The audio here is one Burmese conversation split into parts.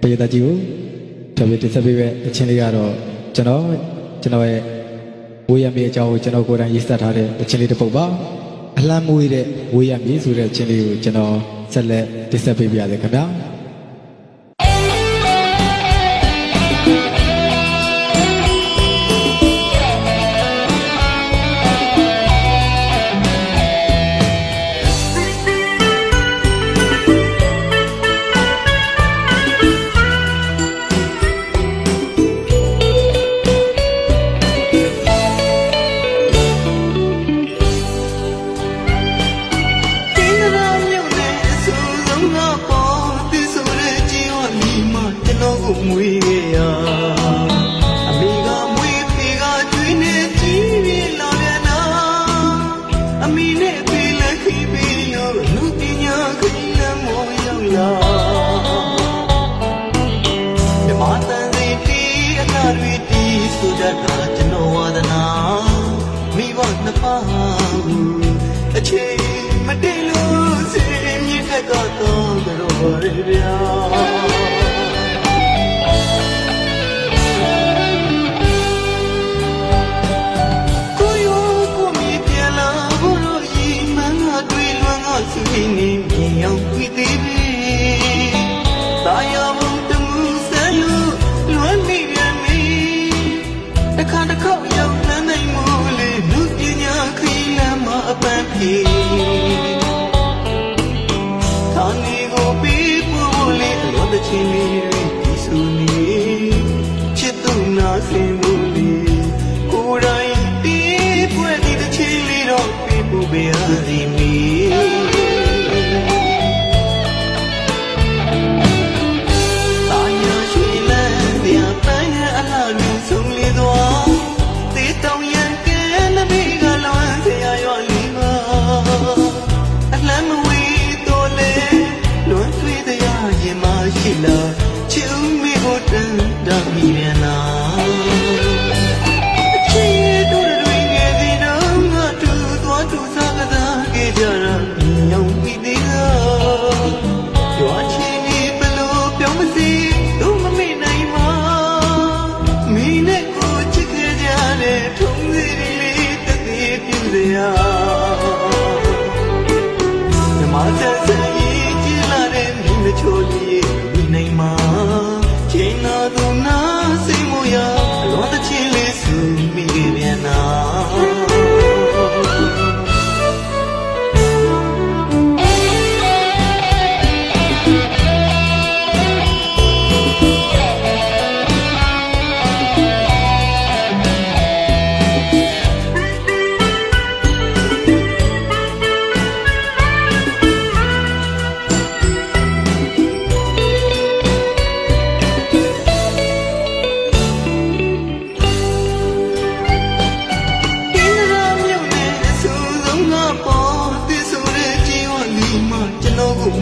ပရိသတ်ကြီးကိုဖြောပြတင်ဆက်ပေးတဲ့အချင်းလေးကတော့ကျွန်တော်ရဲ့ဝေးရမြေအကြောင်းကိုကျွန်တော်ကိုယ်တိုင်ရေးစပ်ထားတဲ့အချင်းလေးတစ်ပုဒ်ပါအလှမ်းမွေးတဲ့ဝေးရမြေဆိုတဲ့အချင်းလေးကိုကျွန်တော်ဆက်လက်တင်ဆက်ပေးပါရစေခင်ဗျာမွေးရအမေကမွေးဖေကကျွေးနေကြည့်ပြီးလာပြန်နာအမေနဲ့ဖေလက်ခိပြီးလို့လူပညာခရီးလမ်းမောရောက်လာမြမတန်စီတီအနာတွေတီဆိုတတ်တာကျွန်တော်ဝါဒနာမိဘနှစ်ပါးအချိန်မတည့်လို့စေမြင့်တက်တော့တော်ရဗျာစီနေမြေအောင်ပြီးသေးပြီတာယာမုံတမှုဆန်းလို့လွမ်းမိပြန်ပြီတစ်ခါရောက်လမ်းနိုင်မို့လေလူပညာခရီးလမ်းမှာအပန်းပြေသာနေကိုပြီးဖို့လေအလို့တစ်ချင်းလေးဒီဆိုနေချစ်သူနာစင်မှုလေကိုယ်တိုင်တီးပွဲဒီတစ်ချင်းလေးတော့ပြီးဖို့ပဲရစီမီချစ်ဦးမေကိုတန်တာမိပြန်လာအချစ်တို့တွေငယ်စီတော့ငါတူသွားတူစားကစားခဲ့ကြတာညောင်ပြီးသေးတော့ကြွားချင်နေဘလို့ပြောင်းမစီတို့မမေ့နိုင်မှာမိနဲ့ကိုချစ်ခဲ့ကြတဲ့ထုံးစည်းလေးတသေးပြူစရာမြမတဲ့စရေးကြည်လာတဲ့မိမချိုးလေးနိုင်မှာချိန်နာသူနာစိတ်မရအလောတချင်းလေးစုမိပြန်နာ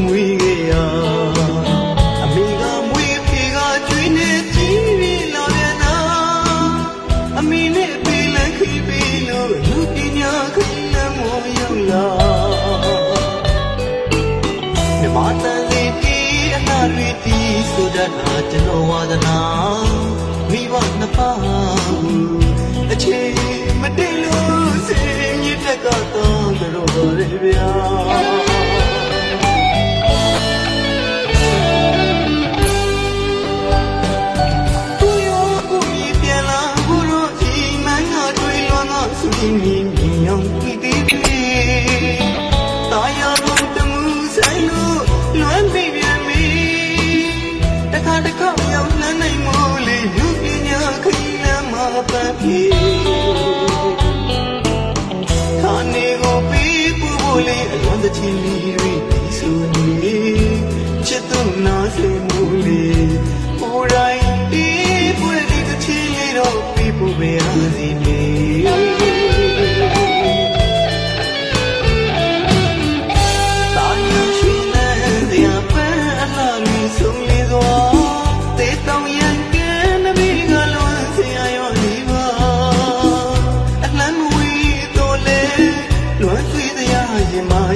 မွေးရအမေကမွေးဖေကကျွေးနေကြည့်ပြီးလာပြန်နာအမေနဲ့ဖေလက်ခိပြီးလို့လူပညာခရီးလမ်းမောရောက်လာမြမတန်စီတီအနာတွေတီဆိုတတ်တာကျွန်တော်ဝါဒနာမိဘနှစ်ပါးအချိန်မတည့်လို့စေမြင့်တက်ကတော့တော်ရဗျာဒီမြောင်ပြီးသေးပြီတာယာမုံတမှုဆိုင်လို့လွမ်းမိပြန်ပြီတစ်ခါရောက်လမ်းနိုင်မို့လေလူပညာခရီးလမ်းမှာပန်းပြေသာနေကိုပြီးဖို့လေအလွန်တချင်လေးတွေဒီဆိုနေချစ်သူနာစိတ်မူလေကိုယ်တိုင်ဒီပွဲဒီတစ်ချင်လေးတော့ပြီးဖို့ပဲရစီနေ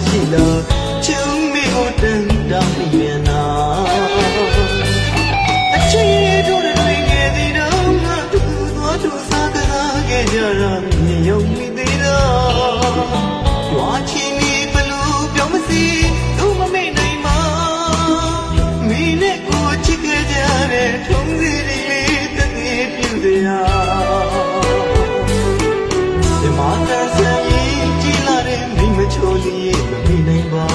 ရှိလားချုံမေကိုတန်တာမိပြန်နာ မမေ့နိုင်ပါ